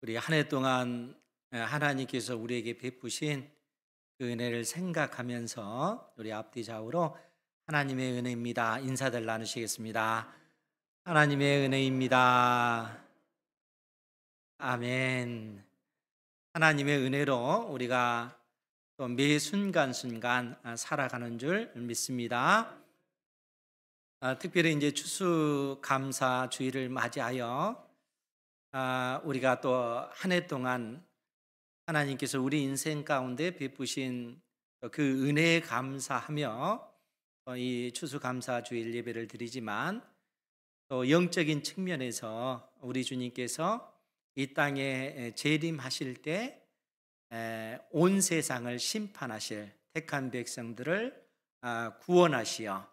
우리 한 해 동안 하나님께서 우리에게 베푸신 그 은혜를 생각하면서 우리 앞뒤 좌우로 하나님의 은혜입니다. 인사들 나누시겠습니다. 하나님의 은혜입니다. 아멘. 하나님의 은혜로 우리가 또 매 순간순간 살아가는 줄 믿습니다. 특별히 이제 추수감사 주일을 맞이하여 우리가 또 한 해 동안 하나님께서 우리 인생 가운데 베푸신 그 은혜에 감사하며 이 추수감사 주일 예배를 드리지만, 또 영적인 측면에서 우리 주님께서 이 땅에 재림하실 때 온 세상을 심판하실 택한 백성들을 구원하시어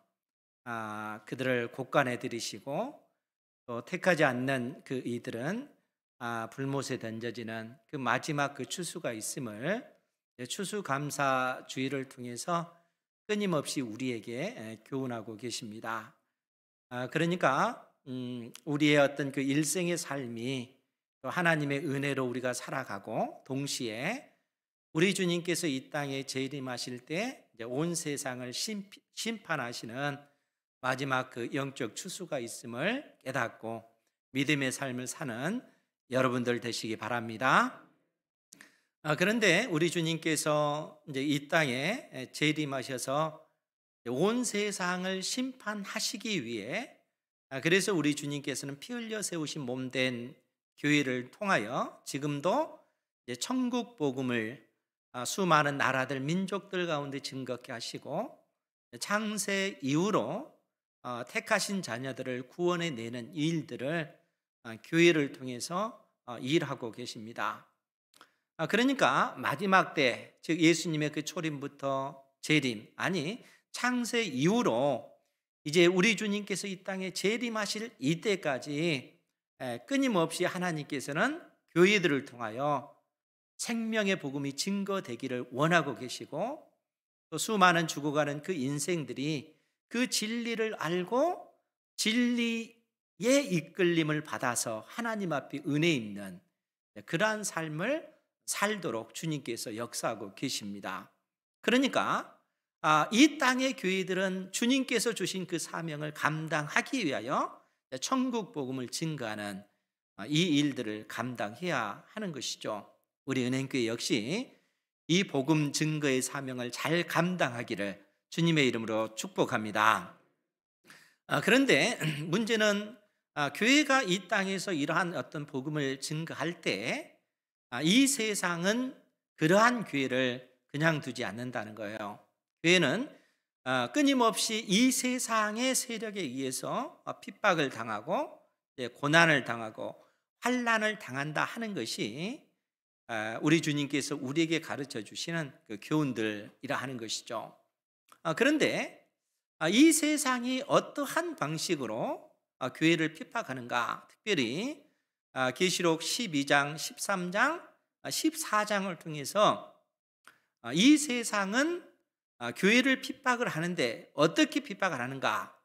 그들을 곳간에 들이시고, 또 택하지 않는 그 이들은 불못에 던져지는 그 마지막 그 추수가 있음을 추수감사 주일을 통해서 끊임없이 우리에게 교훈하고 계십니다. 그러니까 우리의 어떤 그 일생의 삶이 또 하나님의 은혜로 우리가 살아가고, 동시에 우리 주님께서 이 땅에 재림하실 때 이제 온 세상을 심판하시는 마지막 그 영적 추수가 있음을 깨닫고 믿음의 삶을 사는 여러분들 되시기 바랍니다. 그런데 우리 주님께서 이제 이 땅에 재림하셔서 온 세상을 심판하시기 위해, 그래서 우리 주님께서는 피 흘려 세우신 몸된 교회를 통하여 지금도 이제 천국 복음을 수많은 나라들 민족들 가운데 증거케 하시고, 창세 이후로 택하신 자녀들을 구원해 내는 이 일들을 교회를 통해서 일하고 계십니다. 그러니까 마지막 때, 즉 예수님의 그 초림부터 재림, 아니 창세 이후로 이제 우리 주님께서 이 땅에 재림하실 이때까지 끊임없이 하나님께서는 교회들을 통하여 생명의 복음이 증거되기를 원하고 계시고, 또 수많은 죽어가는 그 인생들이 그 진리를 알고 진리의 이끌림을 받아서 하나님 앞에 은혜 있는 그러한 삶을 살도록 주님께서 역사하고 계십니다. 그러니까 이 땅의 교회들은 주님께서 주신 그 사명을 감당하기 위하여 천국 복음을 증거하는 이 일들을 감당해야 하는 것이죠. 우리 은행교회 역시 이 복음 증거의 사명을 잘 감당하기를 주님의 이름으로 축복합니다. 그런데 문제는 교회가 이 땅에서 이러한 어떤 복음을 증거할 때 이 세상은 그러한 교회를 그냥 두지 않는다는 거예요. 교회는 끊임없이 이 세상의 세력에 의해서 핍박을 당하고 고난을 당하고 환난을 당한다 하는 것이 우리 주님께서 우리에게 가르쳐 주시는 그 교훈들이라 하는 것이죠. 그런데 이 세상이 어떠한 방식으로 교회를 핍박하는가, 특별히 계시록 12장, 13장, 14장을 통해서 이 세상은 교회를 핍박을 하는데 어떻게 핍박을 하는가,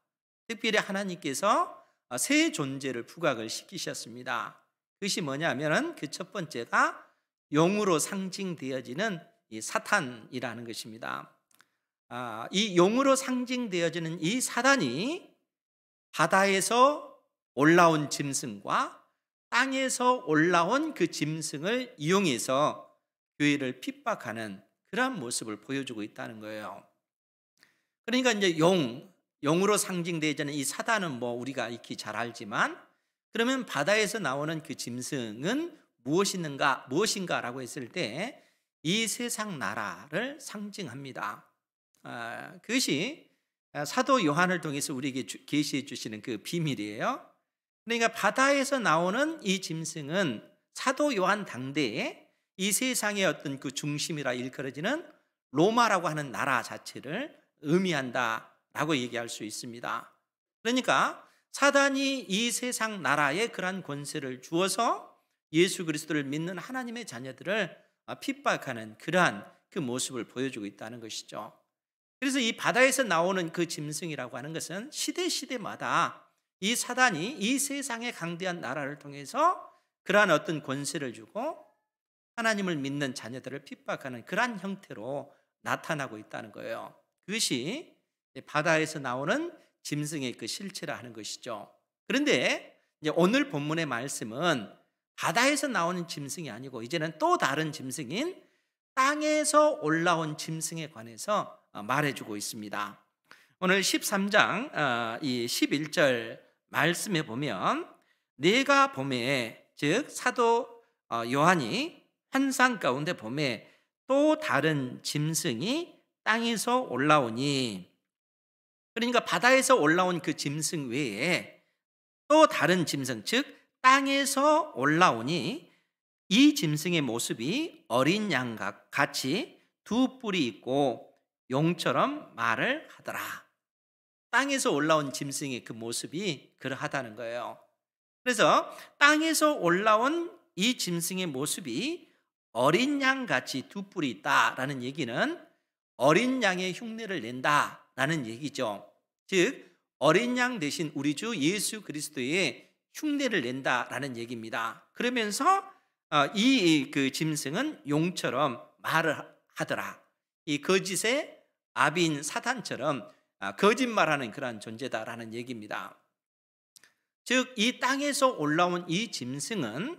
특별히 하나님께서 세 존재를 부각을 시키셨습니다. 그것이 뭐냐면 그 첫 번째가 용으로 상징되어지는 이 사탄이라는 것입니다. 이 용으로 상징되어지는 이 사단이 바다에서 올라온 짐승과 땅에서 올라온 그 짐승을 이용해서 교회를 핍박하는 그러한 모습을 보여주고 있다는 거예요. 그러니까 이제 용으로 상징되어지는 이 사단은 뭐 우리가 익히 잘 알지만, 그러면 바다에서 나오는 그 짐승은 무엇인가라고 했을 때 이 세상 나라를 상징합니다. 그것이 사도 요한을 통해서 우리에게 계시해 주시는 그 비밀이에요. 그러니까 바다에서 나오는 이 짐승은 사도 요한 당대에 이 세상의 어떤 그 중심이라 일컬어지는 로마라고 하는 나라 자체를 의미한다라고 얘기할 수 있습니다. 그러니까 사단이 이 세상 나라에 그러한 권세를 주어서 예수 그리스도를 믿는 하나님의 자녀들을 핍박하는 그러한 그 모습을 보여주고 있다는 것이죠. 그래서 이 바다에서 나오는 그 짐승이라고 하는 것은 시대마다 이 사단이 이 세상의 강대한 나라를 통해서 그러한 어떤 권세를 주고 하나님을 믿는 자녀들을 핍박하는 그러한 형태로 나타나고 있다는 거예요. 그것이 바다에서 나오는 짐승의 그 실체라 하는 것이죠. 그런데 이제 오늘 본문의 말씀은 바다에서 나오는 짐승이 아니고 이제는 또 다른 짐승인 땅에서 올라온 짐승에 관해서 말해주고 있습니다. 오늘 13장 이 11절 말씀에 보면 내가 봄에, 즉 사도 요한이 환상 가운데 봄에 또 다른 짐승이 땅에서 올라오니, 그러니까 바다에서 올라온 그 짐승 외에 또 다른 짐승, 즉 땅에서 올라오니 이 짐승의 모습이 어린 양 같이 두 뿔이 있고 용처럼 말을 하더라. 땅에서 올라온 짐승의 그 모습이 그러하다는 거예요. 그래서 땅에서 올라온 이 짐승의 모습이 어린 양 같이 두 뿔이 있다라는 얘기는 어린 양의 흉내를 낸다라는 얘기죠. 즉 어린 양 대신 우리 주 예수 그리스도의 흉내를 낸다라는 얘기입니다. 그러면서 이 그 짐승은 용처럼 말을 하더라. 이 거짓의 아비인 사탄처럼 거짓말하는 그러한 존재다라는 얘기입니다. 즉 이 땅에서 올라온 이 짐승은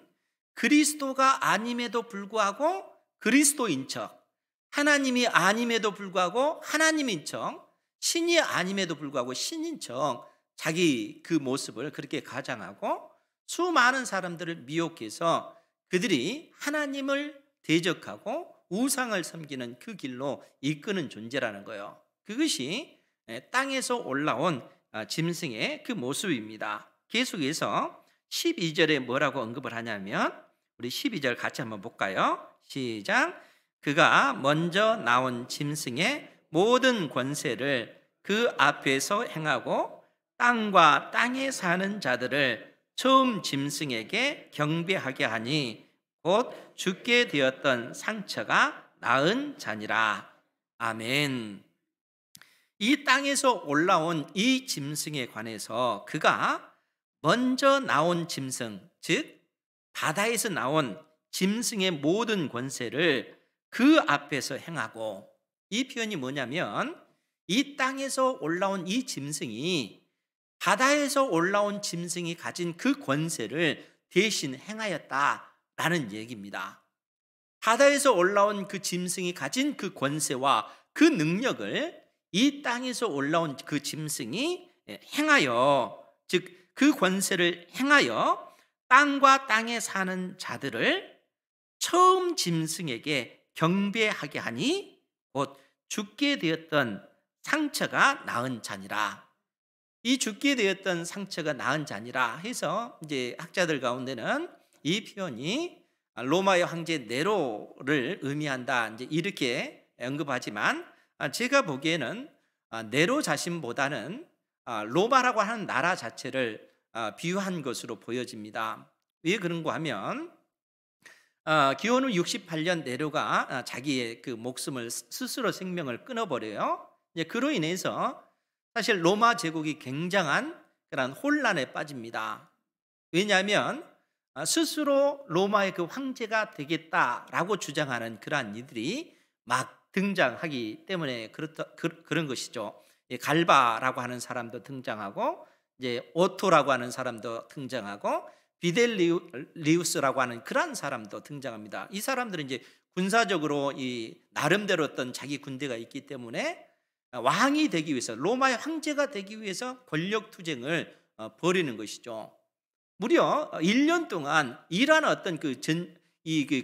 그리스도가 아님에도 불구하고 그리스도인 척, 하나님이 아님에도 불구하고 하나님인 척, 신이 아님에도 불구하고 신인 척 자기 그 모습을 그렇게 가장하고 수많은 사람들을 미혹해서 그들이 하나님을 대적하고 우상을 섬기는 그 길로 이끄는 존재라는 거예요. 그것이 땅에서 올라온 짐승의 그 모습입니다. 계속해서 12절에 뭐라고 언급을 하냐면 우리 12절 같이 한번 볼까요? 시작. 그가 먼저 나온 짐승의 모든 권세를 그 앞에서 행하고 땅과 땅에 사는 자들을 처음 짐승에게 경배하게 하니 곧 죽게 되었던 상처가 나은 자니라. 아멘. 이 땅에서 올라온 이 짐승에 관해서 그가 먼저 나온 짐승, 즉 바다에서 나온 짐승의 모든 권세를 그 앞에서 행하고, 이 표현이 뭐냐면 이 땅에서 올라온 이 짐승이 바다에서 올라온 짐승이 가진 그 권세를 대신 행하였다라는 얘기입니다. 바다에서 올라온 그 짐승이 가진 그 권세와 그 능력을 이 땅에서 올라온 그 짐승이 행하여, 즉 그 권세를 행하여 땅과 땅에 사는 자들을 처음 짐승에게 경배하게 하니 곧 죽게 되었던 상처가 나은 자니라. 이 죽게 되었던 상처가 나은 자니라 해서 이제 학자들 가운데는 이 표현이 로마의 황제 네로를 의미한다, 이제 이렇게 언급하지만 제가 보기에는 네로 자신보다는 로마라고 하는 나라 자체를 비유한 것으로 보여집니다. 왜 그런가 하면 기원 후 68년 네로가 자기의 그 목숨을 스스로 생명을 끊어버려요. 그로 인해서 사실 로마 제국이 굉장한 그런 혼란에 빠집니다. 왜냐하면 스스로 로마의 그 황제가 되겠다라고 주장하는 그러한 이들이 막 등장하기 때문에 그런 것이죠. 갈바라고 하는 사람도 등장하고, 이제 오토라고 하는 사람도 등장하고, 비델리우스라고 하는 그런 사람도 등장합니다. 이 사람들은 이제 군사적으로 이 나름대로 어떤 자기 군대가 있기 때문에 왕이 되기 위해서, 로마의 황제가 되기 위해서 권력 투쟁을 벌이는 것이죠. 무려 1년 동안 이러한 어떤 그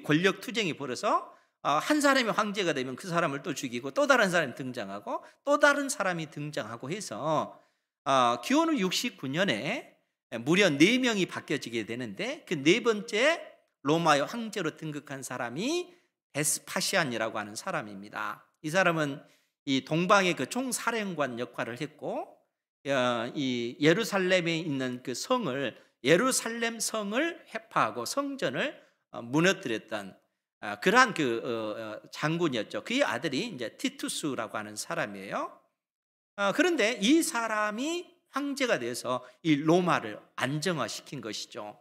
권력 투쟁이 벌어서 한 사람이 황제가 되면 그 사람을 또 죽이고 또 다른 사람이 등장하고 또 다른 사람이 등장하고 해서 기원 후 69년에 무려 4명이 바뀌어지게 되는데, 그 네 번째 로마의 황제로 등극한 사람이 베스파시안이라고 하는 사람입니다. 이 사람은 이 동방의 그 총사령관 역할을 했고, 이 예루살렘에 있는 그 예루살렘 성을 회파하고 성전을 무너뜨렸던 그러한 그 장군이었죠. 그의 아들이 이제 티투스라고 하는 사람이에요. 그런데 이 사람이 황제가 돼서 이 로마를 안정화시킨 것이죠.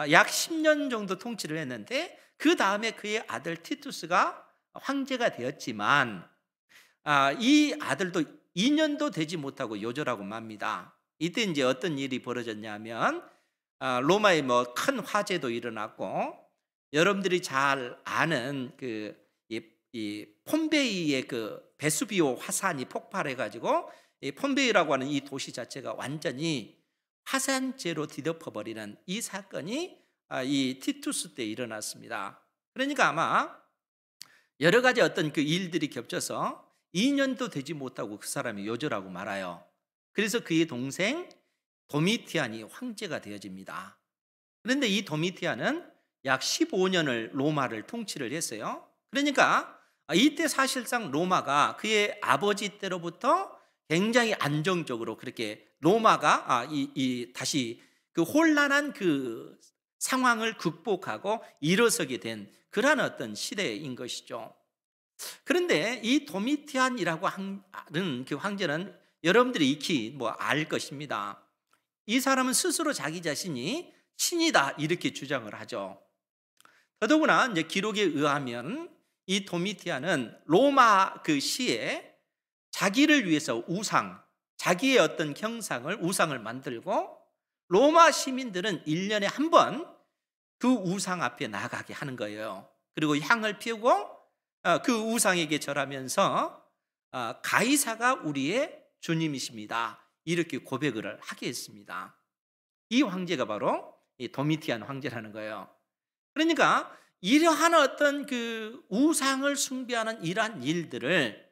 약 10년 정도 통치를 했는데 그 다음에 그의 아들 티투스가 황제가 되었지만 이 아들도 2년도 되지 못하고 요절하고 맙니다. 이때 이제 어떤 일이 벌어졌냐면 로마에 뭐 큰 화재도 일어났고 여러분들이 잘 아는 이 폼베이의 그 베수비오 화산이 폭발해 가지고 이 폼베이라고 하는 이 도시 자체가 완전히 화산재로 뒤덮어 버리는 이 사건이 이 티투스 때 일어났습니다. 그러니까 아마 여러 가지 어떤 그 일들이 겹쳐서 2년도 되지 못하고 그 사람이 요절하고 말아요. 그래서 그의 동생 도미티안이 황제가 되어집니다. 그런데 이 도미티안은 약 15년을 로마를 통치를 했어요. 그러니까 이때 사실상 로마가 그의 아버지 때로부터 굉장히 안정적으로 그렇게 로마가 다시 그 혼란한 그 상황을 극복하고 일어서게 된 그러한 어떤 시대인 것이죠. 그런데 이 도미티안이라고 하는 그 황제는 여러분들이 익히 알 것입니다. 이 사람은 스스로 자기 자신이 신이다 이렇게 주장을 하죠. 더더구나 이제 기록에 의하면 이 도미티안은 로마 그 시에 자기를 위해서 자기의 어떤 우상을 만들고 로마 시민들은 1년에 한 번 그 우상 앞에 나가게 하는 거예요. 그리고 향을 피우고 그 우상에게 절하면서 가이사가 우리의 주님이십니다 이렇게 고백을 하게 했습니다. 이 황제가 바로 이 도미티안 황제라는 거예요. 그러니까 이러한 어떤 그 우상을 숭배하는 이러한 일들을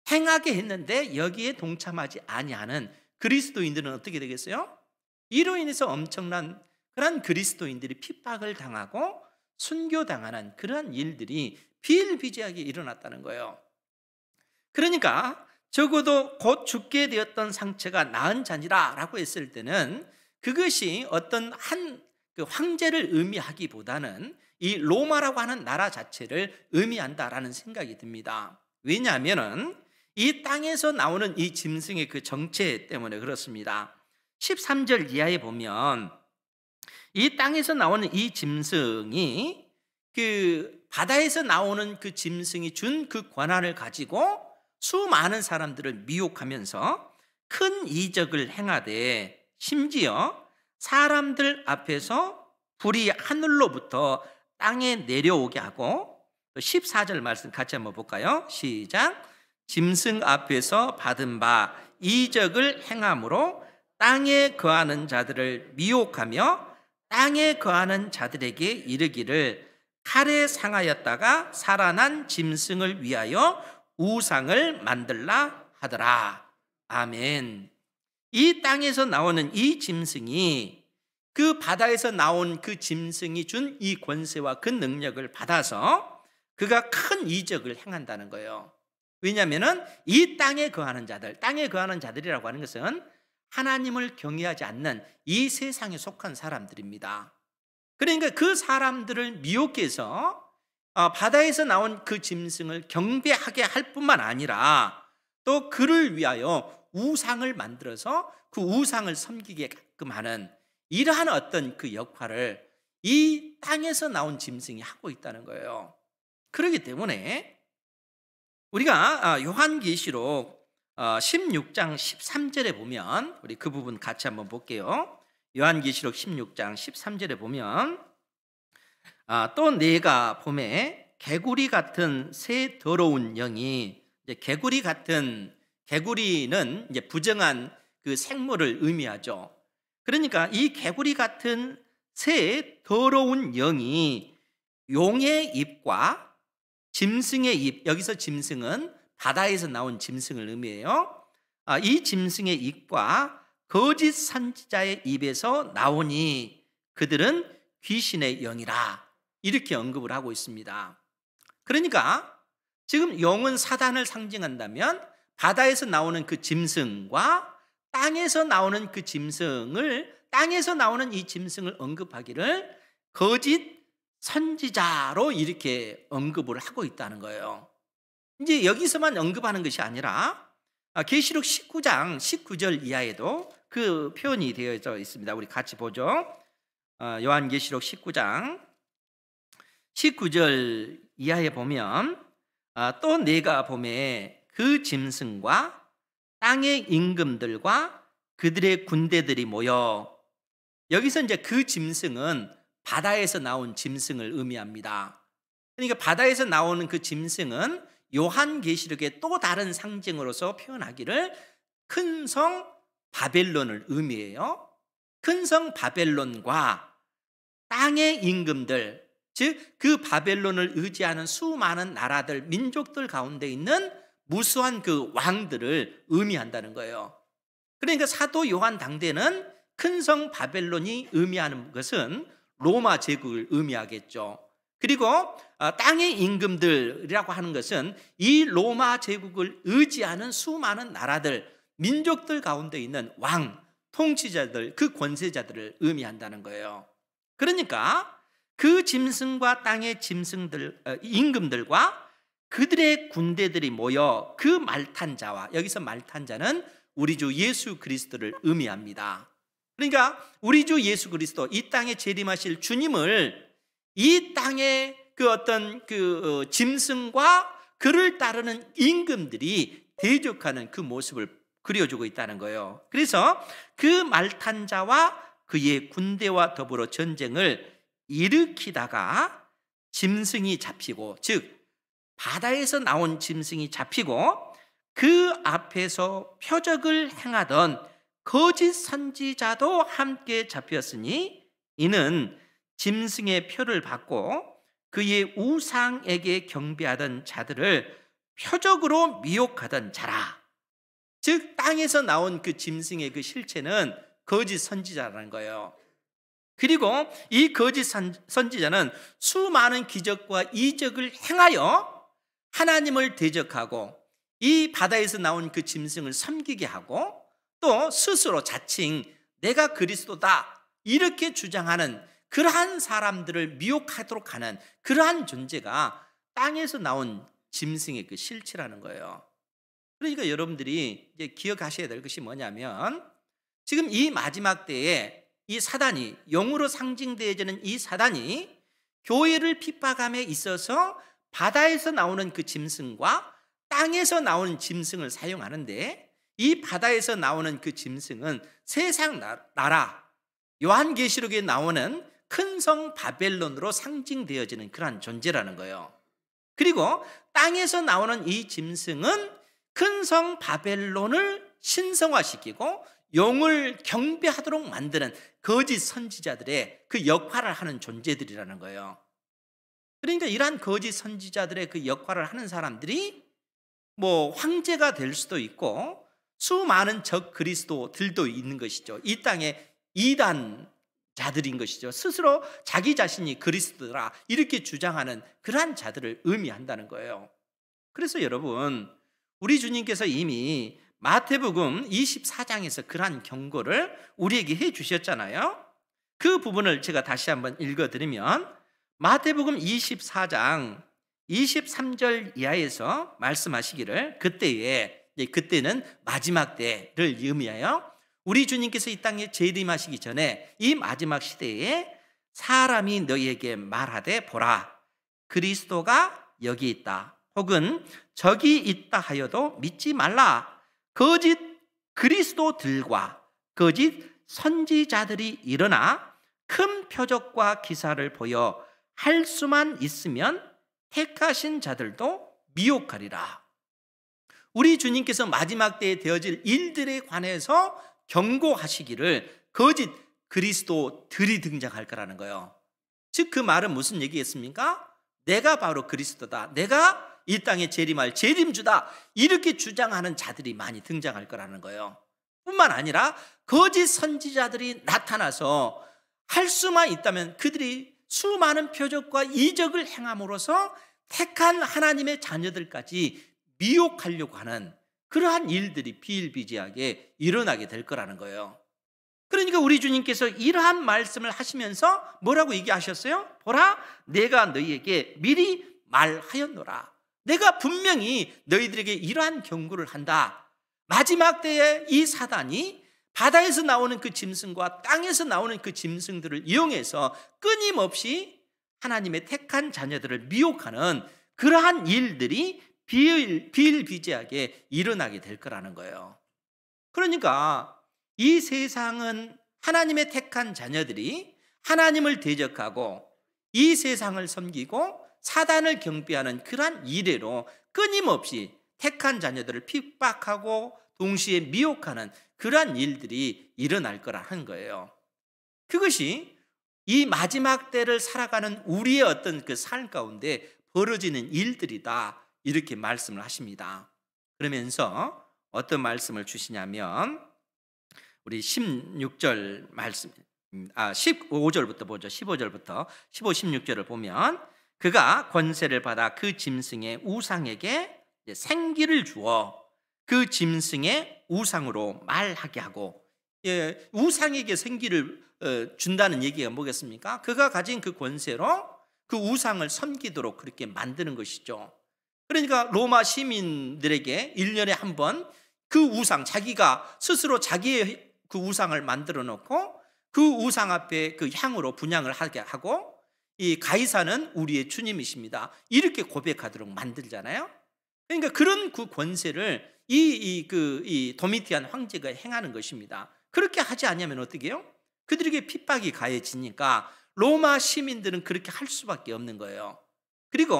행하게 했는데 여기에 동참하지 아니하는 그리스도인들은 어떻게 되겠어요? 이로 인해서 엄청난 그런 그리스도인들이 핍박을 당하고 순교당하는 그런 일들이 비일비재하게 일어났다는 거예요. 그러니까 적어도 곧 죽게 되었던 상처가 나은 자니라라고 했을 때는 그것이 어떤 그 황제를 의미하기보다는 이 로마라고 하는 나라 자체를 의미한다라는 생각이 듭니다. 왜냐하면은 이 땅에서 나오는 이 짐승의 그 정체 때문에 그렇습니다. 13절 이하에 보면 이 땅에서 나오는 이 짐승이 그 바다에서 나오는 그 짐승이 준 그 권한을 가지고 수많은 사람들을 미혹하면서 큰 이적을 행하되 심지어 사람들 앞에서 불이 하늘로부터 땅에 내려오게 하고 14절 말씀 같이 한번 볼까요? 시작. 짐승 앞에서 받은 바 이적을 행함으로 땅에 거하는 자들을 미혹하며 땅에 거하는 자들에게 이르기를 칼에 상하였다가 살아난 짐승을 위하여 우상을 만들라 하더라. 아멘. 이 땅에서 나오는 이 짐승이 그 바다에서 나온 그 짐승이 준 이 권세와 그 능력을 받아서 그가 큰 이적을 행한다는 거예요. 왜냐하면 이 땅에 거하는 자들이라고 하는 것은 하나님을 경외하지 않는 이 세상에 속한 사람들입니다. 그러니까 그 사람들을 미혹해서 바다에서 나온 그 짐승을 경배하게 할 뿐만 아니라 또 그를 위하여 우상을 만들어서 그 우상을 섬기게끔 하는 이러한 어떤 그 역할을 이 땅에서 나온 짐승이 하고 있다는 거예요. 그렇기 때문에 우리가 요한계시록 16장 13절에 보면 우리 그 부분 같이 한번 볼게요. 요한계시록 16장 13절에 보면 또 내가 봄에 개구리 같은 새 더러운 영이 개구리는 이제 부정한 그 생물을 의미하죠. 그러니까 이 개구리 같은 새 더러운 영이 용의 입과 짐승의 입, 여기서 짐승은 바다에서 나온 짐승을 의미해요. 이 짐승의 입과 거짓 선지자의 입에서 나오니 그들은 귀신의 영이라 이렇게 언급을 하고 있습니다. 그러니까 지금 영은 사단을 상징한다면 바다에서 나오는 그 짐승과 땅에서 나오는 이 짐승을 언급하기를 거짓 선지자로 이렇게 언급을 하고 있다는 거예요. 이제 여기서만 언급하는 것이 아니라 계시록 19장 19절 이하에도 그 표현이 되어져 있습니다. 우리 같이 보죠. 요한계시록 19장 19절 이하에 보면 또 내가 보매 그 짐승과 땅의 임금들과 그들의 군대들이 모여, 여기서 이제 그 짐승은 바다에서 나온 짐승을 의미합니다. 그러니까 바다에서 나오는 그 짐승은 요한계시록의 또 다른 상징으로서 표현하기를 큰 성 바벨론을 의미해요. 큰 성 바벨론과 땅의 임금들, 즉 그 바벨론을 의지하는 수많은 나라들, 민족들 가운데 있는 무수한 그 왕들을 의미한다는 거예요. 그러니까 사도 요한 당대는 큰 성 바벨론이 의미하는 것은 로마 제국을 의미하겠죠. 그리고 땅의 임금들이라고 하는 것은 이 로마 제국을 의지하는 수많은 나라들, 민족들 가운데 있는 왕, 통치자들, 그 권세자들을 의미한다는 거예요. 그러니까 그 짐승과 땅의 짐승들, 임금들과 그들의 군대들이 모여 그 말탄 자와, 여기서 말탄 자는 우리 주 예수 그리스도를 의미합니다. 그러니까 우리 주 예수 그리스도, 이 땅에 재림하실 주님을 이 땅의 그 어떤 그 짐승과 그를 따르는 임금들이 대적하는 그 모습을 그려주고 있다는 거예요. 그래서 그 말탄 자와 그의 군대와 더불어 전쟁을 일으키다가 짐승이 잡히고, 즉 바다에서 나온 짐승이 잡히고 그 앞에서 표적을 행하던 거짓 선지자도 함께 잡혔으니 이는 짐승의 표를 받고 그의 우상에게 경배하던 자들을 표적으로 미혹하던 자라. 즉 땅에서 나온 그 짐승의 그 실체는 거짓 선지자라는 거예요. 그리고 이 거짓 선지자는 수많은 기적과 이적을 행하여 하나님을 대적하고 이 바다에서 나온 그 짐승을 섬기게 하고 또 스스로 자칭 내가 그리스도다 이렇게 주장하는 그러한 사람들을 미혹하도록 하는 그러한 존재가 땅에서 나온 짐승의 그 실체라는 거예요. 그러니까 여러분들이 이제 기억하셔야 될 것이 뭐냐면, 지금 이 마지막 때에 이 사단이, 영으로 상징되어지는 이 사단이 교회를 핍박함에 있어서 바다에서 나오는 그 짐승과 땅에서 나오는 짐승을 사용하는데, 이 바다에서 나오는 그 짐승은 세상 나라, 요한계시록에 나오는 큰 성 바벨론으로 상징되어지는 그러한 존재라는 거예요. 그리고 땅에서 나오는 이 짐승은 큰 성 바벨론을 신성화시키고 영을 경배하도록 만드는 거짓 선지자들의 그 역할을 하는 존재들이라는 거예요. 그러니까 이러한 거짓 선지자들의 그 역할을 하는 사람들이 뭐 황제가 될 수도 있고 수많은 적 그리스도들도 있는 것이죠. 이 땅에 이단자들인 것이죠. 스스로 자기 자신이 그리스도라 이렇게 주장하는 그러한 자들을 의미한다는 거예요. 그래서 여러분, 우리 주님께서 이미 마태복음 24장에서 그러한 경고를 우리에게 해 주셨잖아요. 그 부분을 제가 다시 한번 읽어드리면, 마태복음 24장 23절 이하에서 말씀하시기를, 그때는 마지막 때를 의미하여 우리 주님께서 이 땅에 재림하시기 전에 이 마지막 시대에 사람이 너희에게 말하되 보라 그리스도가 여기 있다, 혹은 저기 있다 하여도 믿지 말라. 거짓 그리스도들과 거짓 선지자들이 일어나 큰 표적과 기사를 보여 할 수만 있으면 택하신 자들도 미혹하리라. 우리 주님께서 마지막 때에 되어질 일들에 관해서 경고하시기를 거짓 그리스도들이 등장할 거라는 거예요. 즉 그 말은 무슨 얘기겠습니까? 내가 바로 그리스도다, 내가 이 땅에 재림할 재림주다, 이렇게 주장하는 자들이 많이 등장할 거라는 거예요. 뿐만 아니라 거짓 선지자들이 나타나서 할 수만 있다면 그들이 수많은 표적과 이적을 행함으로써 택한 하나님의 자녀들까지 미혹하려고 하는 그러한 일들이 비일비재하게 일어나게 될 거라는 거예요. 그러니까 우리 주님께서 이러한 말씀을 하시면서 뭐라고 얘기하셨어요? 보라, 내가 너희에게 미리 말하였노라. 내가 분명히 너희들에게 이러한 경고를 한다. 마지막 때에 이 사단이 바다에서 나오는 그 짐승과 땅에서 나오는 그 짐승들을 이용해서 끊임없이 하나님의 택한 자녀들을 미혹하는 그러한 일들이 비일비재하게 일어나게 될 거라는 거예요. 그러니까 이 세상은 하나님의 택한 자녀들이 하나님을 대적하고 이 세상을 섬기고 사단을 경배하는 그러한 이래로 끊임없이 택한 자녀들을 핍박하고 동시에 미혹하는 그러한 일들이 일어날 거라는 거예요. 그것이 이 마지막 때를 살아가는 우리의 어떤 그 삶 가운데 벌어지는 일들이다, 이렇게 말씀을 하십니다. 그러면서 어떤 말씀을 주시냐면 우리 16절 말씀, 15절부터 보죠. 15절부터 15, 16절을 보면 그가 권세를 받아 그 짐승의 우상에게 생기를 주어 그 짐승의 우상으로 말하게 하고, 우상에게 생기를 준다는 얘기가 뭐겠습니까? 그가 가진 그 권세로 그 우상을 섬기도록 그렇게 만드는 것이죠. 그러니까 로마 시민들에게 1년에 한 번 그 우상, 자기가 스스로 자기의 그 우상을 만들어 놓고 그 우상 앞에 그 향으로 분향을 하게 하고, 이 가이사는 우리의 주님이십니다, 이렇게 고백하도록 만들잖아요. 그러니까 그런 그 권세를 이 도미티안 황제가 행하는 것입니다. 그렇게 하지 않으면 어떻게 해요? 그들에게 핍박이 가해지니까 로마 시민들은 그렇게 할 수밖에 없는 거예요. 그리고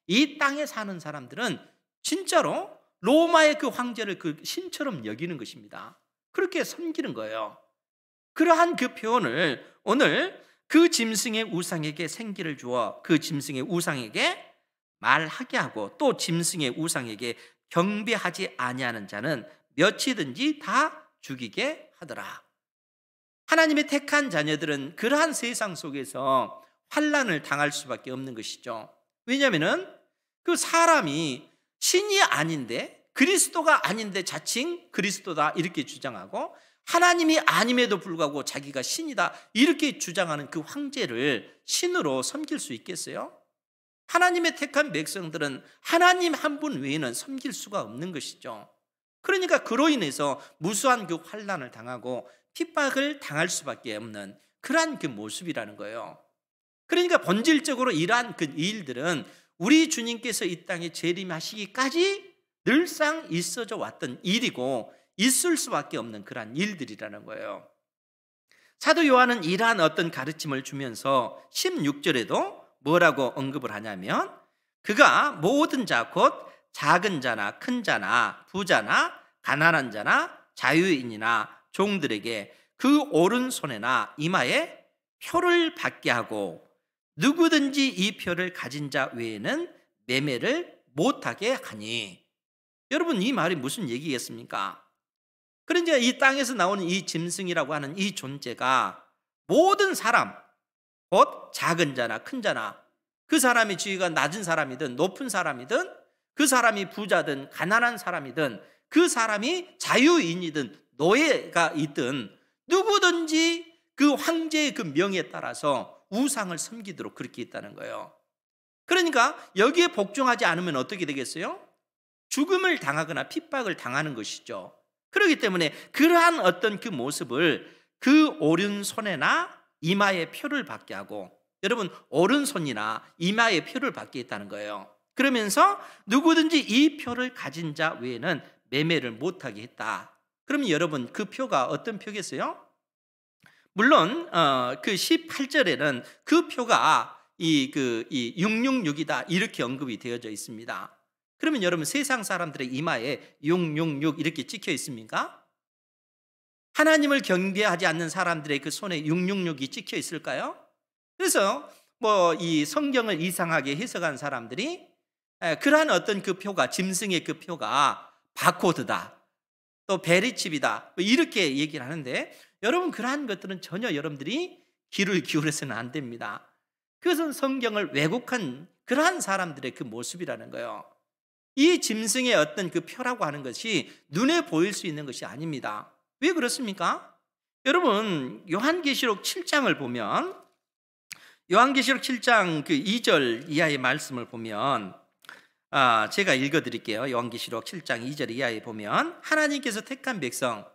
이 땅에 사는 사람들은 진짜로 로마의 그 황제를 그 신처럼 여기는 것입니다. 그렇게 섬기는 거예요. 그러한 그 표현을 오늘 그 짐승의 우상에게 생기를 주어 그 짐승의 우상에게 말하게 하고 또 짐승의 우상에게 경배하지 아니하는 자는 몇이든지 다 죽이게 하더라. 하나님의 택한 자녀들은 그러한 세상 속에서 환난을 당할 수밖에 없는 것이죠. 왜냐하면 그 사람이 신이 아닌데, 그리스도가 아닌데 자칭 그리스도다 이렇게 주장하고, 하나님이 아님에도 불구하고 자기가 신이다 이렇게 주장하는 그 황제를 신으로 섬길 수 있겠어요? 하나님의 택한 백성들은 하나님 한 분 외에는 섬길 수가 없는 것이죠. 그러니까 그로 인해서 무수한 그 환난을 당하고 핍박을 당할 수밖에 없는 그러한 그 모습이라는 거예요. 그러니까 본질적으로 이러한 그 일들은 우리 주님께서 이 땅에 재림하시기까지 늘상 있어져 왔던 일이고 있을 수밖에 없는 그러한 일들이라는 거예요. 사도 요한은 이러한 어떤 가르침을 주면서 16절에도 뭐라고 언급을 하냐면, 그가 모든 자 곧 작은 자나 큰 자나 부자나 가난한 자나 자유인이나 종들에게 그 오른손에나 이마에 표를 받게 하고 누구든지 이 표를 가진 자 외에는 매매를 못하게 하니. 여러분, 이 말이 무슨 얘기겠습니까? 그러니까 이 땅에서 나오는 이 짐승이라고 하는 이 존재가 모든 사람, 곧 작은 자나 큰 자나, 그 사람이 지위가 낮은 사람이든 높은 사람이든, 그 사람이 부자든 가난한 사람이든, 그 사람이 자유인이든 노예가 있든 누구든지 그 황제의 그 명에 따라서 우상을 섬기도록 그렇게 있다는 거예요. 그러니까 여기에 복종하지 않으면 어떻게 되겠어요? 죽음을 당하거나 핍박을 당하는 것이죠. 그렇기 때문에 그러한 어떤 그 모습을 그 오른손에나 이마에 표를 받게 하고, 여러분 오른손이나 이마에 표를 받게 했다는 거예요. 그러면서 누구든지 이 표를 가진 자 외에는 매매를 못하게 했다. 그러면 여러분 그 표가 어떤 표겠어요? 물론 그 18절에는 그 표가 이 666이다 이렇게 언급이 되어져 있습니다. 그러면 여러분 세상 사람들의 이마에 666 이렇게 찍혀 있습니까? 하나님을 경배하지 않는 사람들의 그 손에 666이 찍혀 있을까요? 그래서 뭐 이 성경을 이상하게 해석한 사람들이 그러한 어떤 그 표가, 짐승의 그 표가 바코드다, 또 베리칩이다 이렇게 얘기를 하는데, 여러분 그러한 것들은 전혀 여러분들이 귀를 기울여서는 안 됩니다. 그것은 성경을 왜곡한 그러한 사람들의 그 모습이라는 거예요. 이 짐승의 어떤 그 표라고 하는 것이 눈에 보일 수 있는 것이 아닙니다. 왜 그렇습니까? 여러분 요한계시록 7장을 보면, 요한계시록 7장 그 2절 이하의 말씀을 보면, 제가 읽어드릴게요. 요한계시록 7장 2절 이하에 보면 하나님께서 택한 백성,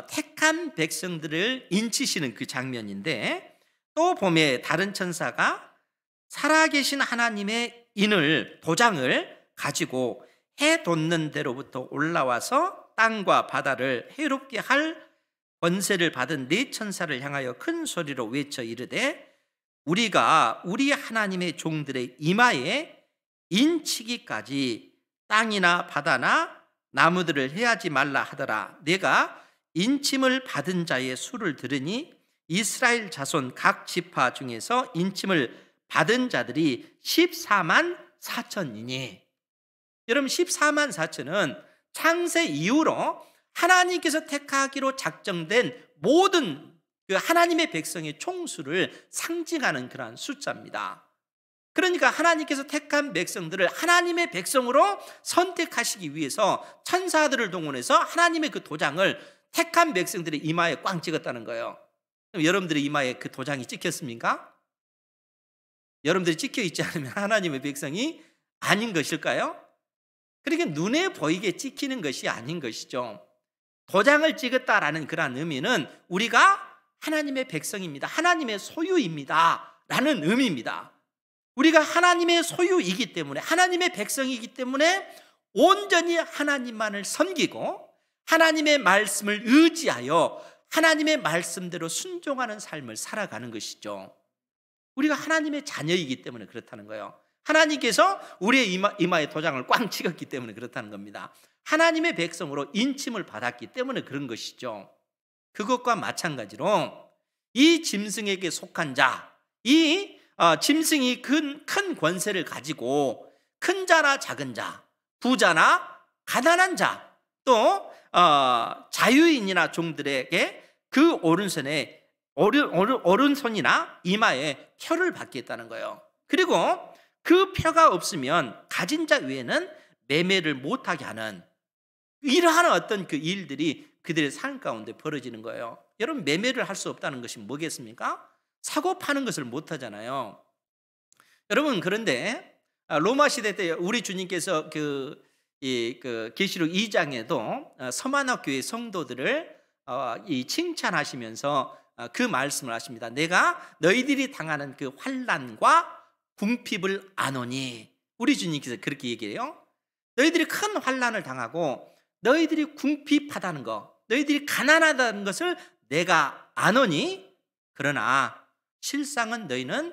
택한 백성들을 인치시는 그 장면인데, 또 봄에 다른 천사가 살아계신 하나님의 인을 도장을 가지고 해 돋는 데로부터 올라와서 땅과 바다를 해롭게 할 권세를 받은 네 천사를 향하여 큰 소리로 외쳐 이르되, 우리가 우리 하나님의 종들의 이마에 인치기까지 땅이나 바다나 나무들을 해하지 말라 하더라. 내가 인침을 받은 자의 수를 들으니 이스라엘 자손 각 지파 중에서 인침을 받은 자들이 14만 4천이니, 여러분 14만 4천은 창세 이후로 하나님께서 택하기로 작정된 모든 그 하나님의 백성의 총수를 상징하는 그러한 숫자입니다. 그러니까 하나님께서 택한 백성들을 하나님의 백성으로 선택하시기 위해서 천사들을 동원해서 하나님의 그 도장을 택한 백성들의 이마에 꽝 찍었다는 거예요. 그럼 여러분들의 이마에 그 도장이 찍혔습니까? 여러분들이 찍혀 있지 않으면 하나님의 백성이 아닌 것일까요? 그러니까 눈에 보이게 찍히는 것이 아닌 것이죠. 도장을 찍었다라는 그런 의미는 우리가 하나님의 백성입니다, 하나님의 소유입니다 라는 의미입니다. 우리가 하나님의 소유이기 때문에, 하나님의 백성이기 때문에 온전히 하나님만을 섬기고 하나님의 말씀을 의지하여 하나님의 말씀대로 순종하는 삶을 살아가는 것이죠. 우리가 하나님의 자녀이기 때문에 그렇다는 거예요. 하나님께서 우리의 이마에 도장을 꽝 찍었기 때문에 그렇다는 겁니다. 하나님의 백성으로 인침을 받았기 때문에 그런 것이죠. 그것과 마찬가지로 이 짐승에게 속한 자, 이 짐승이 큰 권세를 가지고 큰 자나 작은 자, 부자나 가난한 자, 또 자유인이나 종들에게 그 오른손이나 이마에 표를 받겠다는 거예요. 그리고 그 표가 없으면 가진 자 외에는 매매를 못하게 하는 이러한 어떤 그 일들이 그들의 삶 가운데 벌어지는 거예요. 여러분, 매매를 할 수 없다는 것이 뭐겠습니까? 사고 파는 것을 못하잖아요. 여러분, 그런데 로마 시대 때 우리 주님께서 계시록 2장에도 서만화 교회 성도들을 칭찬하시면서 그 말씀을 하십니다. 내가 너희들이 당하는 그 환난과 궁핍을 아노니, 우리 주님께서 그렇게 얘기해요. 너희들이 큰 환난을 당하고 너희들이 궁핍하다는 것, 너희들이 가난하다는 것을 내가 아노니, 그러나 실상은 너희는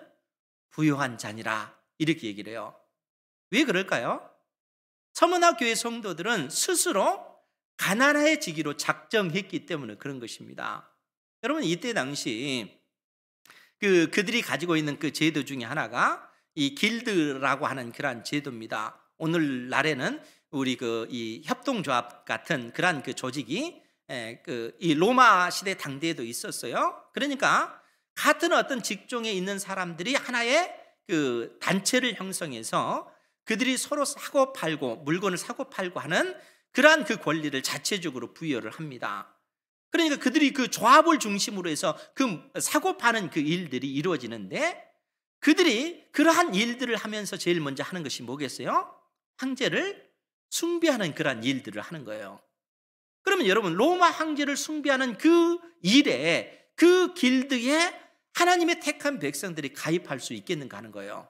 부요한 자니라, 이렇게 얘기를 해요. 왜 그럴까요? 서문화 교회 성도들은 스스로 가난해지기로 작정했기 때문에 그런 것입니다. 여러분, 이때 당시 그들이 가지고 있는 그 제도 중에 하나가 이 길드라고 하는 그러한 제도입니다. 오늘날에는 우리 이 협동조합 같은 그러한 그 조직이 이 로마 시대 당대에도 있었어요. 그러니까 같은 어떤 직종에 있는 사람들이 하나의 그 단체를 형성해서 그들이 서로 사고 팔고 물건을 사고 팔고 하는 그러한 그 권리를 자체적으로 부여를 합니다. 그러니까 그들이 그 조합을 중심으로 해서 그 사고 파는 그 일들이 이루어지는데, 그들이 그러한 일들을 하면서 제일 먼저 하는 것이 뭐겠어요? 황제를 숭배하는 그러한 일들을 하는 거예요. 그러면 여러분, 로마 황제를 숭배하는 그 일에, 그 길드에 하나님의 택한 백성들이 가입할 수 있겠는가 하는 거예요.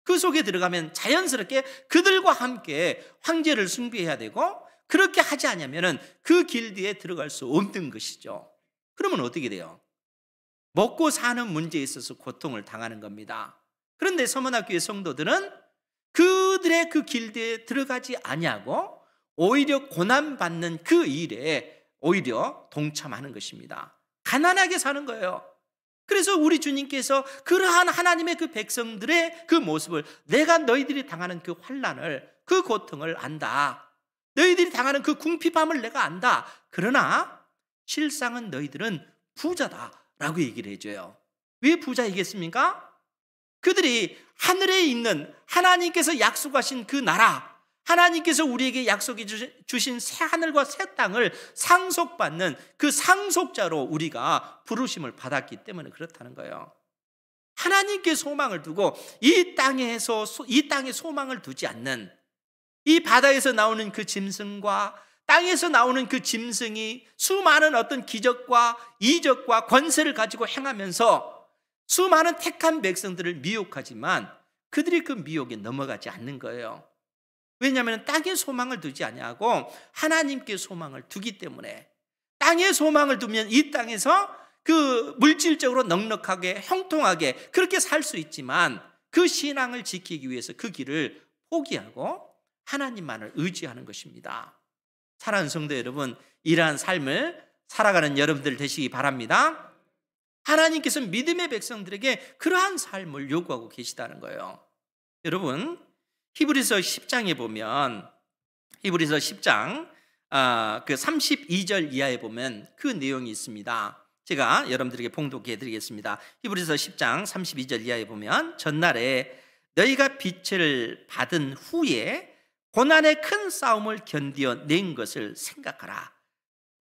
그 속에 들어가면 자연스럽게 그들과 함께 황제를 숭배해야 되고, 그렇게 하지 않으면 그 길드에 들어갈 수 없는 것이죠. 그러면 어떻게 돼요? 먹고 사는 문제에 있어서 고통을 당하는 겁니다. 그런데 서문학교의 성도들은 그들의 그 길드에 들어가지 아니하고 오히려 고난받는 그 일에 오히려 동참하는 것입니다. 가난하게 사는 거예요. 그래서 우리 주님께서 그러한 하나님의 그 백성들의 그 모습을, 내가 너희들이 당하는 그 환난을, 그 고통을 안다, 너희들이 당하는 그 궁핍함을 내가 안다, 그러나 실상은 너희들은 부자다라고 얘기를 해줘요. 왜 부자이겠습니까? 그들이 하늘에 있는 하나님께서 약속하신 그 나라, 하나님께서 우리에게 약속해 주신 새 하늘과 새 땅을 상속받는 그 상속자로 우리가 부르심을 받았기 때문에 그렇다는 거예요. 하나님께 소망을 두고 이 땅에 소망을 두지 않는, 이 바다에서 나오는 그 짐승과 땅에서 나오는 그 짐승이 수많은 어떤 기적과 이적과 권세를 가지고 행하면서 수많은 택한 백성들을 미혹하지만 그들이 그 미혹에 넘어가지 않는 거예요. 왜냐하면 땅에 소망을 두지 아니하고 하나님께 소망을 두기 때문에. 땅에 소망을 두면 이 땅에서 그 물질적으로 넉넉하게 형통하게 그렇게 살 수 있지만 그 신앙을 지키기 위해서 그 길을 포기하고 하나님만을 의지하는 것입니다. 사랑하는 성도 여러분, 이러한 삶을 살아가는 여러분들 되시기 바랍니다. 하나님께서 믿음의 백성들에게 그러한 삶을 요구하고 계시다는 거예요. 여러분, 히브리서 10장에 보면, 히브리서 10장 그 32절 이하에 보면 그 내용이 있습니다. 제가 여러분들에게 봉독해 드리겠습니다. 히브리서 10장 32절 이하에 보면, 전날에 너희가 빛을 받은 후에 고난의 큰 싸움을 견디어낸 것을 생각하라.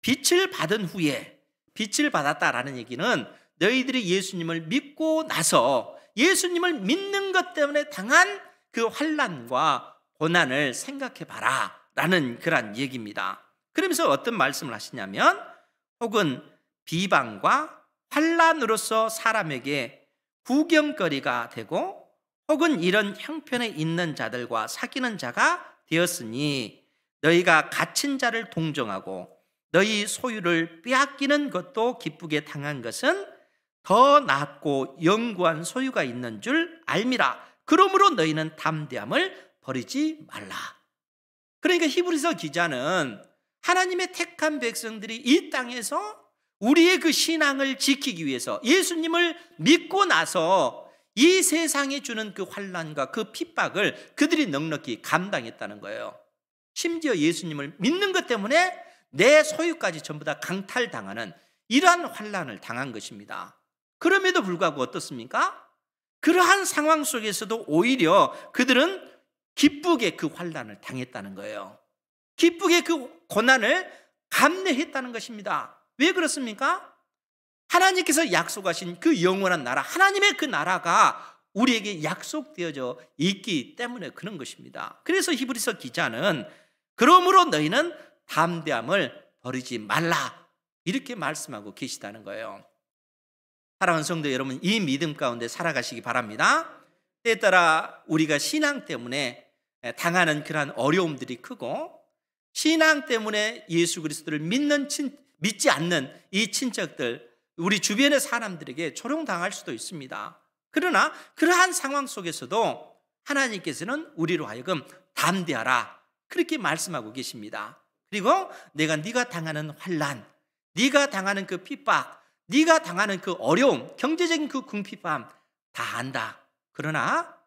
빛을 받은 후에, 빛을 받았다라는 얘기는 너희들이 예수님을 믿고 나서 예수님을 믿는 것 때문에 당한 그 환난과 고난을 생각해 봐라 라는 그런 얘기입니다. 그러면서 어떤 말씀을 하시냐면, 혹은 비방과 환난으로서 사람에게 구경거리가 되고 혹은 이런 형편에 있는 자들과 사귀는 자가 되었으니 너희가 갇힌 자를 동정하고 너희 소유를 빼앗기는 것도 기쁘게 당한 것은 더 낫고 영구한 소유가 있는 줄 알미라. 그러므로 너희는 담대함을 버리지 말라. 그러니까 히브리서 기자는 하나님의 택한 백성들이 이 땅에서 우리의 그 신앙을 지키기 위해서 예수님을 믿고 나서 이 세상에 주는 그 환난과 그 핍박을 그들이 넉넉히 감당했다는 거예요. 심지어 예수님을 믿는 것 때문에 내 소유까지 전부 다 강탈당하는 이러한 환난을 당한 것입니다. 그럼에도 불구하고 어떻습니까? 그러한 상황 속에서도 오히려 그들은 기쁘게 그 환난을 당했다는 거예요. 기쁘게 그 고난을 감내했다는 것입니다. 왜 그렇습니까? 하나님께서 약속하신 그 영원한 나라, 하나님의 그 나라가 우리에게 약속되어져 있기 때문에 그런 것입니다. 그래서 히브리서 기자는 그러므로 너희는 담대함을 버리지 말라 이렇게 말씀하고 계시다는 거예요. 사랑하는 성도 여러분, 이 믿음 가운데 살아가시기 바랍니다. 때에 따라 우리가 신앙 때문에 당하는 그러한 어려움들이 크고 신앙 때문에 예수 그리스도를 믿지 않는 이 친척들, 우리 주변의 사람들에게 조롱당할 수도 있습니다. 그러나 그러한 상황 속에서도 하나님께서는 우리로 하여금 담대하라 그렇게 말씀하고 계십니다. 그리고 내가 네가 당하는 환난, 네가 당하는 그 핍박, 네가 당하는 그 어려움, 경제적인 그 궁핍함 다 안다. 그러나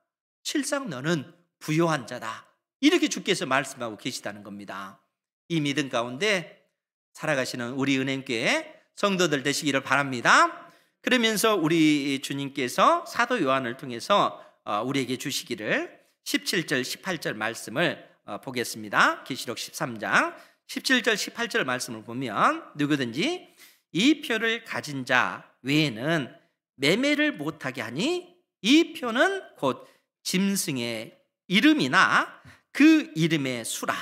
실상 너는 부요한 자다. 이렇게 주께서 말씀하고 계시다는 겁니다. 이 믿음 가운데 살아가시는 우리 은행교회 성도들 되시기를 바랍니다. 그러면서 우리 주님께서 사도 요한을 통해서 우리에게 주시기를 17절 18절 말씀을 보겠습니다. 계시록 13장 17절 18절 말씀을 보면, 누구든지 이 표를 가진 자 외에는 매매를 못하게 하니 이 표는 곧 짐승의 이름이나 그 이름의 수라.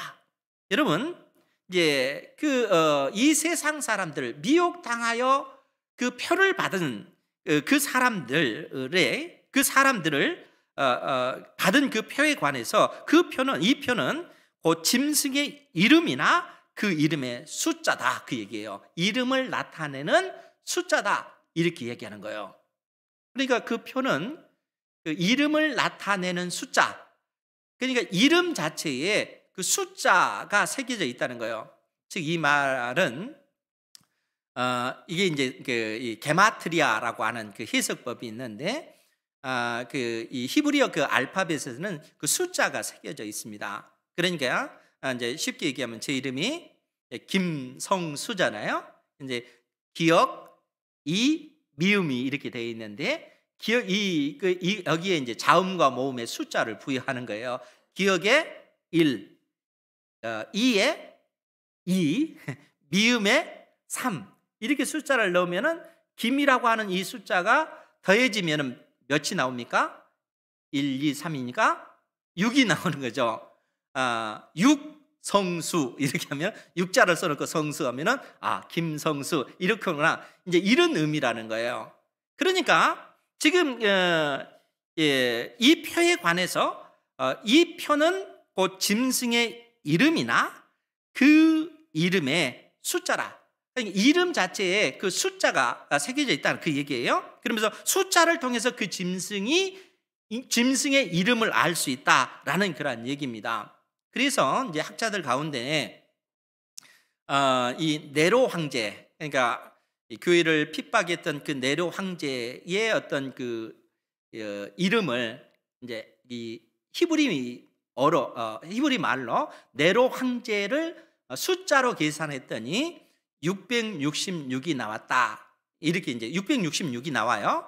여러분, 이제 이 세상 사람들, 미혹당하여 그 표를 받은 그 사람들을 받은 그 표에 관해서 이 표는 곧 짐승의 이름이나 그 이름의 숫자다 그 얘기예요. 이름을 나타내는 숫자다 이렇게 얘기하는 거예요. 그러니까 그 표는 그 이름을 나타내는 숫자, 그러니까 이름 자체에 그 숫자가 새겨져 있다는 거예요. 즉 이 말은 이게 이제 이 게마트리아라고 하는 그 해석법이 있는데, 이 히브리어 그 알파벳에서는 그 숫자가 새겨져 있습니다. 그러니까 이제 쉽게 얘기하면 제 이름이 김성수잖아요. 이제 기역, 이, 미음이 이렇게 되어 있는데 기역 여기에 이제 자음과 모음의 숫자를 부여하는 거예요. 기역에 1, 이에 2, 미음에 3 이렇게 숫자를 넣으면은 김이라고 하는 이 숫자가 더해지면은 몇이 나옵니까? 1, 2, 3이니까 6이 나오는 거죠. 6, 김성수 이렇게 하면 육자를 써놓고 성수 하면은 김성수 이렇게구나, 이제 이런 의미라는 거예요. 그러니까 지금 이 표에 관해서 이 표는 그 짐승의 이름이나 그 이름의 숫자라. 그러니까 이름 자체에 그 숫자가 새겨져 있다는 그 얘기예요. 그러면서 숫자를 통해서 그 짐승의 이름을 알 수 있다라는 그런 얘기입니다. 그래서 이제 학자들 가운데 이 네로 황제, 그러니까 이 교회를 핍박했던 그 네로 황제의 어떤 그 이름을 이제 이 히브리 말로 네로 황제를 숫자로 계산했더니 666이 나왔다. 이렇게 이제 666이 나와요.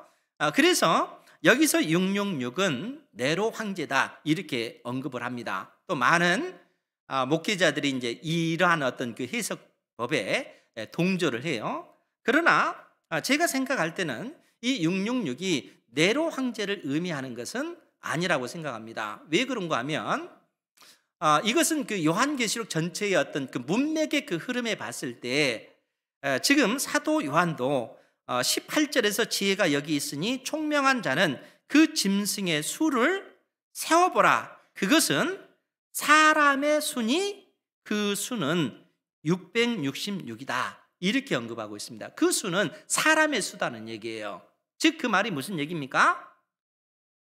그래서 여기서 666은 네로 황제다 이렇게 언급을 합니다. 또 많은 목회자들이 이제 이러한 어떤 그 해석법에 동조를 해요. 그러나 제가 생각할 때는 이 666이 네로 황제를 의미하는 것은 아니라고 생각합니다. 왜 그런가 하면 이것은 그 요한계시록 전체의 어떤 그 문맥의 그 흐름에 봤을 때 지금 사도 요한도 18절에서 지혜가 여기 있으니 총명한 자는 그 짐승의 수를 세어보라. 그것은 사람의 수니 그 수는 666이다. 이렇게 언급하고 있습니다. 그 수는 사람의 수다는 얘기예요. 즉 그 말이 무슨 얘기입니까?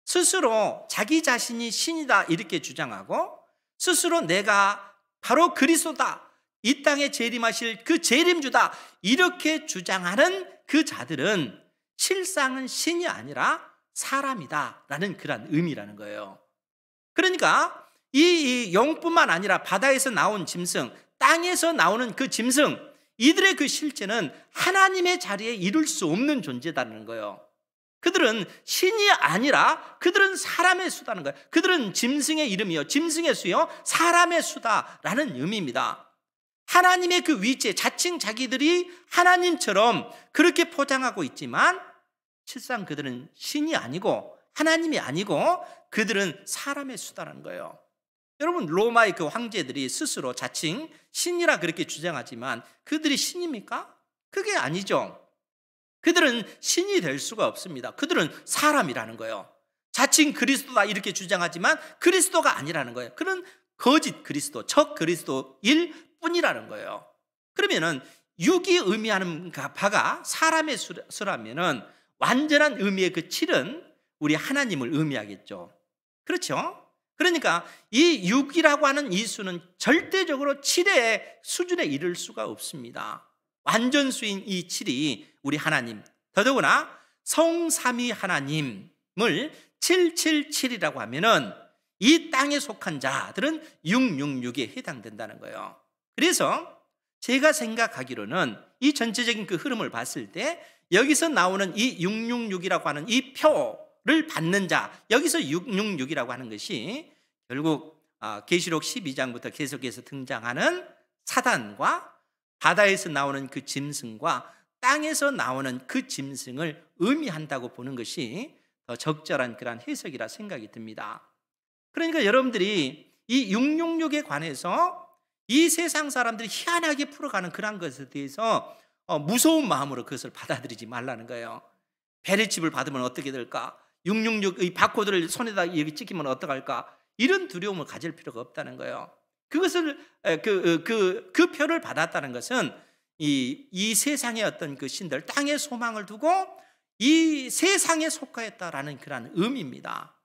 스스로 자기 자신이 신이다 이렇게 주장하고 스스로 내가 바로 그리스도다, 이 땅에 재림하실 그 재림주다 이렇게 주장하는 그 자들은 실상은 신이 아니라 사람이다 라는 그런 의미라는 거예요. 그러니까 이 용뿐만 아니라 바다에서 나온 짐승, 땅에서 나오는 그 짐승, 이들의 그 실체는 하나님의 자리에 이룰 수 없는 존재다는 거예요. 그들은 신이 아니라 그들은 사람의 수다는 거예요. 그들은 짐승의 이름이요, 짐승의 수요, 사람의 수다라는 의미입니다. 하나님의 그 위치에 자칭 자기들이 하나님처럼 그렇게 포장하고 있지만 실상 그들은 신이 아니고 하나님이 아니고 그들은 사람의 수다라는 거예요. 여러분, 로마의 그 황제들이 스스로 자칭 신이라 그렇게 주장하지만 그들이 신입니까? 그게 아니죠. 그들은 신이 될 수가 없습니다. 그들은 사람이라는 거예요. 자칭 그리스도다 이렇게 주장하지만 그리스도가 아니라는 거예요. 그런 거짓 그리스도, 적 그리스도일 뿐이라는 거예요. 그러면은 6이 의미하는 바가 사람의 수라면은 완전한 의미의 그 7은 우리 하나님을 의미하겠죠. 그렇죠? 그러니까 이 6이라고 하는 이 수는 절대적으로 7의 수준에 이를 수가 없습니다. 완전수인 이 7이 우리 하나님, 더더구나 성삼위 하나님을 777이라고 하면은 이 땅에 속한 자들은 666에 해당된다는 거예요. 그래서 제가 생각하기로는 이 전체적인 그 흐름을 봤을 때 여기서 나오는 이 666이라고 하는 이 표를 받는 자, 여기서 666이라고 하는 것이 결국 계시록 12장부터 계속해서 등장하는 사단과 바다에서 나오는 그 짐승과 땅에서 나오는 그 짐승을 의미한다고 보는 것이 더 적절한 그런 해석이라 생각이 듭니다. 그러니까 여러분들이 이 666에 관해서 이 세상 사람들이 희한하게 풀어가는 그런 것에 대해서 무서운 마음으로 그것을 받아들이지 말라는 거예요. 베레칩을 받으면 어떻게 될까? 666의 바코드를 손에다 여기 찍히면 어떡할까? 이런 두려움을 가질 필요가 없다는 거예요. 그것을 그 표를 받았다는 것은 이 세상의 어떤 그 신들, 땅에 소망을 두고 이 세상에 속하였다라는 그런 의미입니다.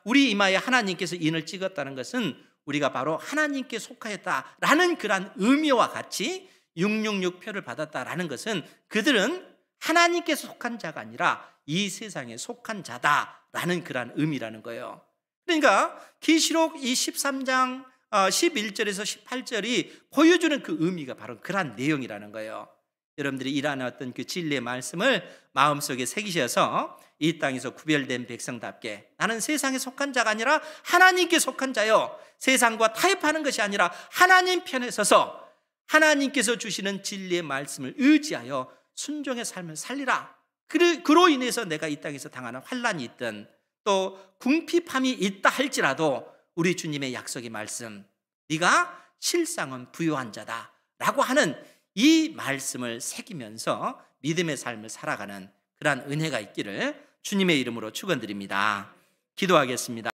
우리 이마에 하나님께서 인을 찍었다는 것은 우리가 바로 하나님께 속하였다라는 그런 의미와 같이 666표를 받았다라는 것은 그들은 하나님께 속한 자가 아니라 이 세상에 속한 자다라는 그런 의미라는 거예요. 그러니까 계시록 이 13장 11절에서 18절이 보여주는 그 의미가 바로 그런 내용이라는 거예요. 여러분들이 이러한 어떤 그 진리의 말씀을 마음속에 새기셔서 이 땅에서 구별된 백성답게 나는 세상에 속한 자가 아니라 하나님께 속한 자요, 세상과 타협하는 것이 아니라 하나님 편에 서서 하나님께서 주시는 진리의 말씀을 의지하여 순종의 삶을 살리라. 그로 인해서 내가 이 땅에서 당하는 환난이 있든 또 궁핍함이 있다 할지라도 우리 주님의 약속의 말씀, 네가 실상은 부요한 자다라고 하는 이 말씀을 새기면서 믿음의 삶을 살아가는 그러한 은혜가 있기를 주님의 이름으로 축원드립니다. 기도하겠습니다.